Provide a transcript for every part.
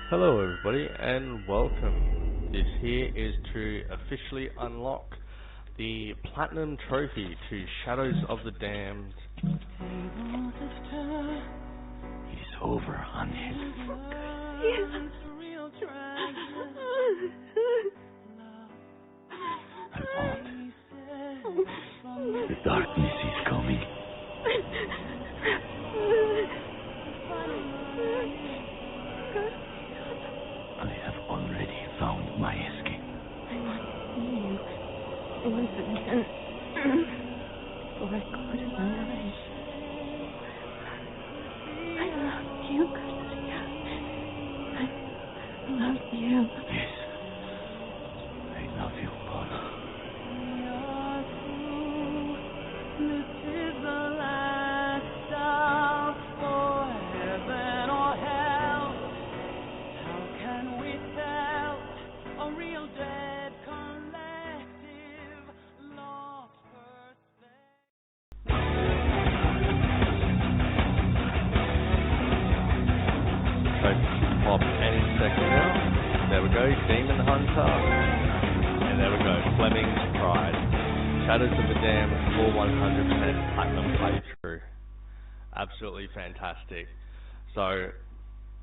Hello everybody and welcome. This here is to officially unlock the Platinum Trophy to Shadows of the Damned. He's over on his I won't. The darkness is coming. I have already found my escape. I want to see you once again before I close my eyes. I love you, Garcia. I love you. Yes. I love you, Paula. This is the last stop for heaven or hell. How can we tell a real dead collective lost perspective? Trophy should pop any second now. There we go, Demon Hunter. And there we go, Fleming's Pride. Shadows of the Damned full 100% Platinum playthrough. Absolutely fantastic. So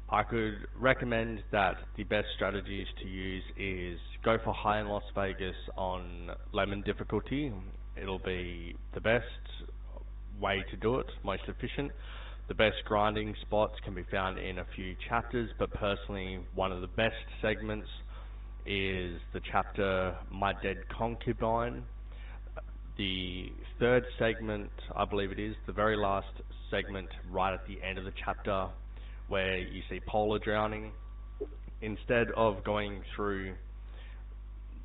I could recommend that the best strategies to use is go for high in Las Vegas on Lemon difficulty. It'll be the best way to do it, most efficient. The best grinding spots can be found in a few chapters, but personally one of the best segments is the chapter My Dead Concubine. The third segment, I believe it is, the very last segment right at the end of the chapter where you see Paula drowning. Instead of going through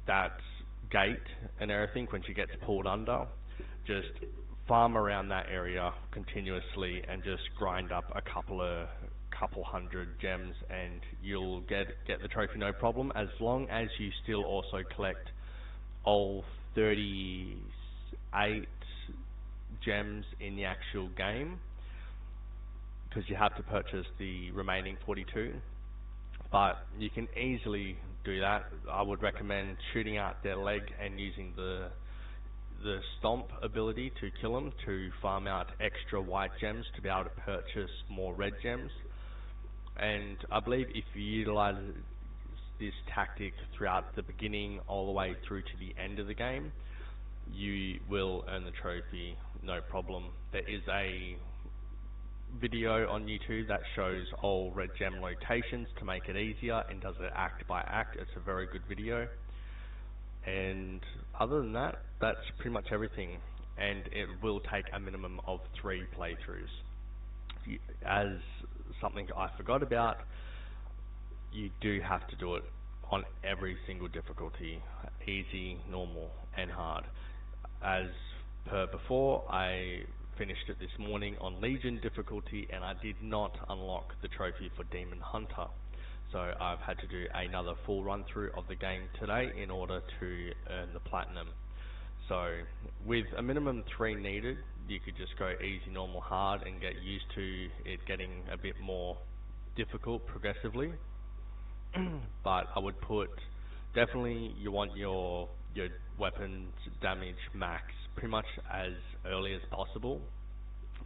that gate and everything when she gets pulled under, just farm around that area continuously and just grind up a couple hundred gems and you'll get the trophy no problem, as long as you still also collect all 38 gems in the actual game, because you have to purchase the remaining 42, but you can easily do that. I would recommend shooting out their leg and using the stomp ability to kill them to farm out extra white gems to be able to purchase more red gems. And I believe if you utilize this tactic throughout the beginning all the way through to the end of the game, you will earn the trophy no problem. There is a video on YouTube that shows all red gem locations to make it easier and does it act by act. It's a very good video. And other than that, that's pretty much everything, and it will take a minimum of 3 playthroughs. As something I forgot about, you do have to do it on every single difficulty, easy, normal and hard. As per before, I finished it this morning on Legion difficulty and I did not unlock the trophy for Demon Hunter. So I've had to do another full run through of the game today in order to earn the platinum. So with a minimum 3 needed, you could just go easy, normal, hard and get used to it getting a bit more difficult progressively. But I would put, definitely you want your weapons damage max pretty much as early as possible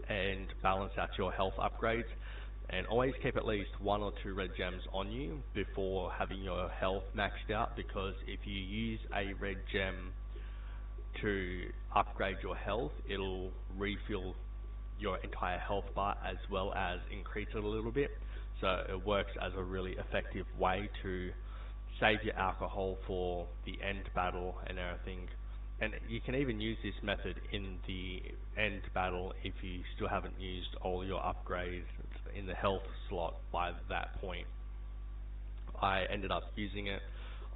and balance out your health upgrades. And always keep at least 1 or 2 red gems on you before having your health maxed out, because if you use a red gem to upgrade your health, it'll refill your entire health bar as well as increase it a little bit. So it works as a really effective way to save your alcohol for the end battle and everything. And you can even use this method in the end battle if you still haven't used all your upgrades in the health slot by that point. I ended up using it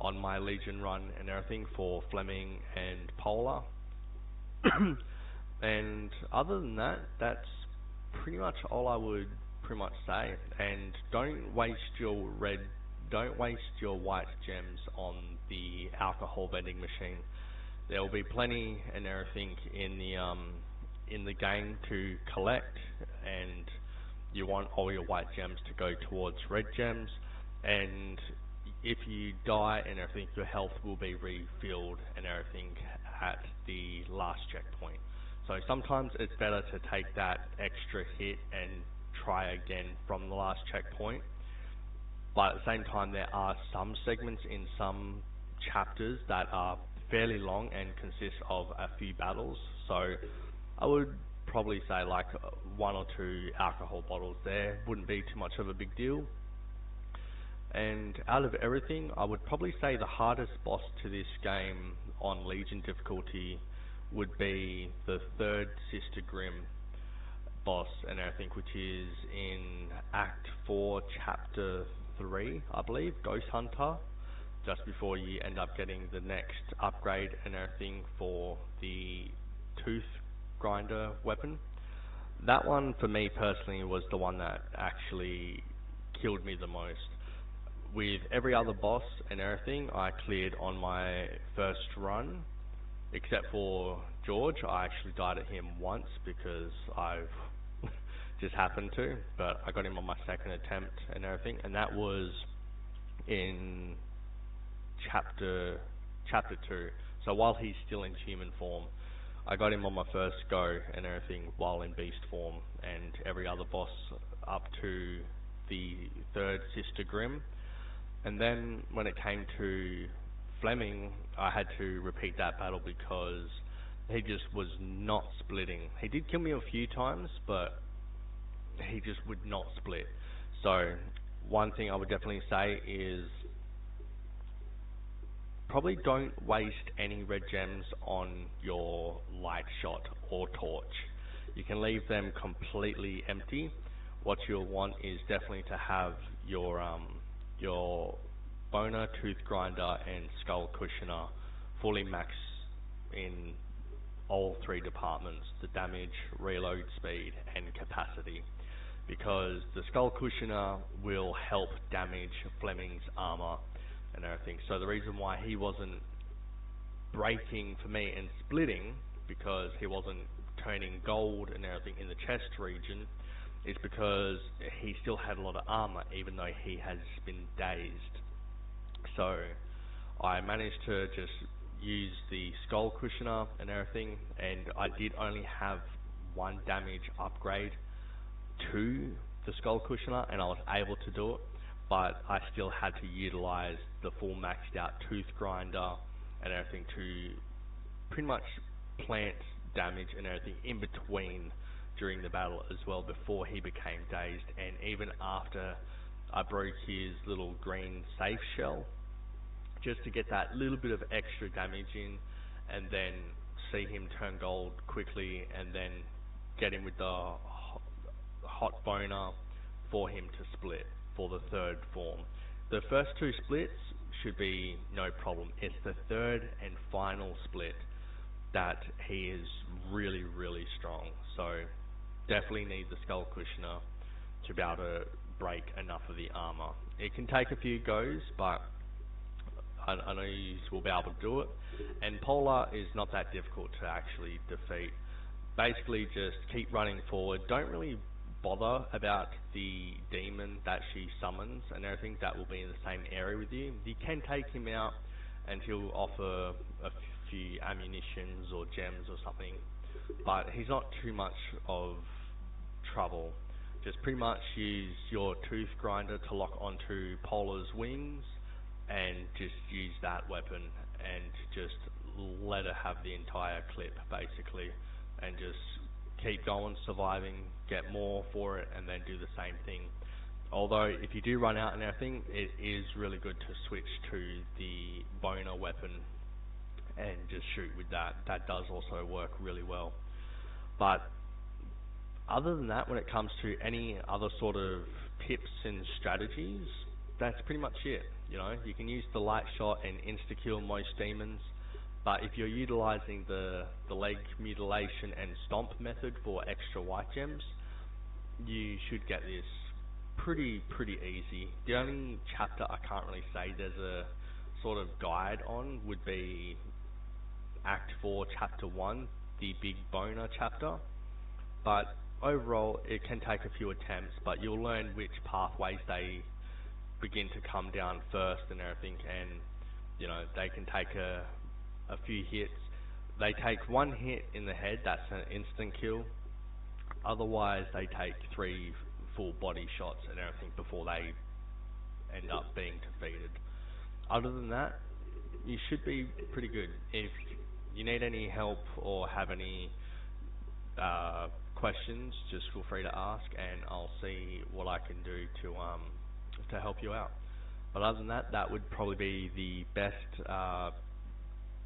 on my Legion run and everything for Fleming and Polar. And other than that, that's pretty much all I would pretty much say. And don't waste your white gems on the alcohol vending machine. There will be plenty and everything in the game to collect, and you want all your white gems to go towards red gems. and if you die and everything, your health will be refilled and everything at the last checkpoint. So sometimes it's better to take that extra hit and try again from the last checkpoint. But at the same time, there are some segments in some chapters that are fairly long and consist of a few battles. So I would probably say like 1 or 2 alcohol bottles there wouldn't be too much of a big deal. And out of everything, I would probably say the hardest boss to this game on Legion difficulty would be the 3rd Sister Grimm boss and everything, which is in Act 4, Chapter 3, I believe, Ghost Hunter, just before you end up getting the next upgrade and everything for the Tooth Grinder weapon. That one, for me personally, was the one that actually killed me the most. With every other boss and everything, I cleared on my first run, except for George. I actually died at him once because I've just happened to, but I got him on my 2nd attempt and everything, and that was in chapter 2. So while he's still in human form, I got him on my first go and everything while in beast form, and every other boss up to the 3rd Sister Grimm. And then when it came to Fleming, I had to repeat that battle because he just was not splitting. He did kill me a few times, but he just would not split. So one thing I would definitely say is probably don't waste any red gems on your light shot or torch. You can leave them completely empty. What you'll want is definitely to have your boner, tooth grinder and skull cushioner fully max in all 3 departments, the damage, reload speed and capacity, because the skull cushioner will help damage Fleming's armor and everything. So the reason why he wasn't breaking for me and splitting, because he wasn't turning gold and everything in the chest region, is because he still had a lot of armor even though he has been dazed. So I managed to just use the skull cushioner and everything, and I did only have 1 damage upgrade to the skull cushioner and I was able to do it, but I still had to utilize the full maxed out tooth grinder and everything to pretty much plant damage and everything in between during the battle as well, before he became dazed, and even after I broke his little green safe shell, just to get that little bit of extra damage in, and then see him turn gold quickly, and then get him with the hot boner for him to split for the 3rd form. The first 2 splits should be no problem. It's the 3rd and final split that he is really, really strong. So definitely need the skull cushioner to be able to break enough of the armor. It can take a few goes, but I know you will be able to do it. And Polar is not that difficult to actually defeat. Basically just keep running forward. Don't really bother about the demon that she summons and everything that will be in the same area with you. You can take him out and he'll offer a few ammunitions or gems or something, but he's not too much of trouble. Just pretty much use your tooth grinder to lock onto Polar's wings and just use that weapon and just let her have the entire clip basically, and just keep going, surviving, get more for it, and then do the same thing. Although if you do run out and everything, it is really good to switch to the boner weapon and just shoot with that. That does also work really well. But other than that, when it comes to any other sort of tips and strategies, that's pretty much it. You know, you can use the light shot and insta-kill most demons, but if you're utilizing the leg mutilation and stomp method for extra white gems, you should get this pretty easy. The only chapter I can't really say there's a sort of guide on would be Act 4, Chapter 1, the Big Boner chapter, but overall it can take a few attempts, but you'll learn which pathways they begin to come down first and everything, and you know they can take a few hits. They take one hit in the head, that's an instant kill. Otherwise, they take 3 full body shots and everything before they end up being defeated. Other than that, you should be pretty good. If you need any help or have any questions, just feel free to ask, and I'll see what I can do to help you out. But other than that, that would probably be the best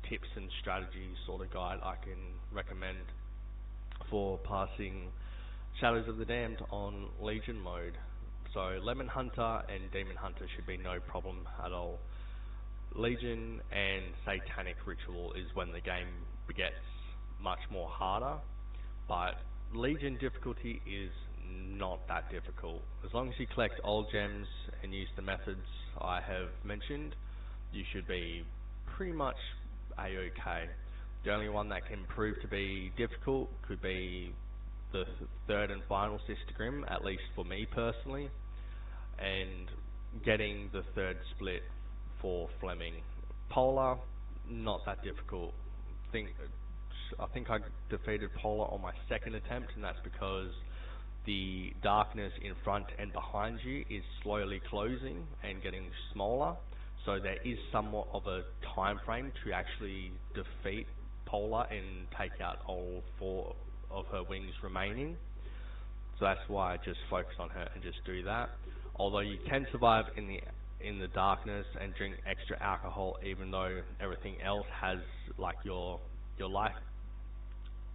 tips and strategies sort of guide I can recommend for passing Shadows of the Damned on Legion mode. So Lemon Hunter and Demon Hunter should be no problem at all. Legion and Satanic Ritual is when the game gets much more harder, but Legion difficulty is not that difficult. As long as you collect all gems and use the methods I have mentioned, you should be pretty much a-okay. The only one that can prove to be difficult could be the third and final Sister Grimm, at least for me personally, and getting the third split for Fleming. Polar, not that difficult. I think I defeated Polar on my second attempt, and that's because the darkness in front and behind you is slowly closing and getting smaller, so there is somewhat of a time frame to actually defeat Polar and take out all 4 of her wings remaining. So that's why I just focus on her and just do that. Although you can survive in the darkness and drink extra alcohol, even though everything else has, like your life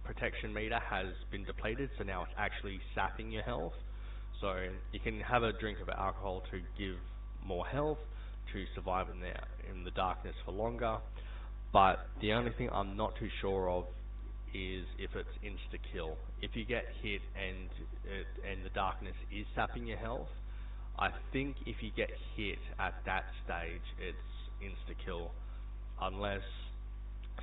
protection meter has been depleted, so now it's actually sapping your health. So you can have a drink of alcohol to give more health, to survive in the darkness for longer. But the only thing I'm not too sure of is if it's insta kill. If you get hit and the darkness is sapping your health, I think if you get hit at that stage, it's insta kill, unless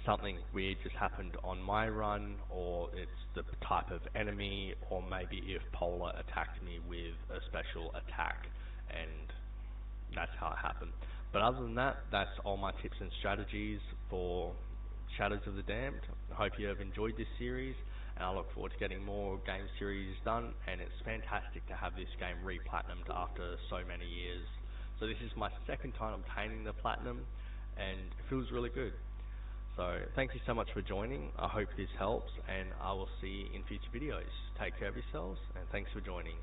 something weird just happened on my run, or it's the type of enemy, or maybe if Polar attacked me with a special attack, and that's how it happened. But other than that, that's all my tips and strategies for Shadows of the Damned. I hope you have enjoyed this series, and I look forward to getting more game series done, and it's fantastic to have this game re-platinumed after so many years. So this is my second time obtaining the platinum, and it feels really good. So thank you so much for joining. I hope this helps, and I will see you in future videos. Take care of yourselves, and thanks for joining.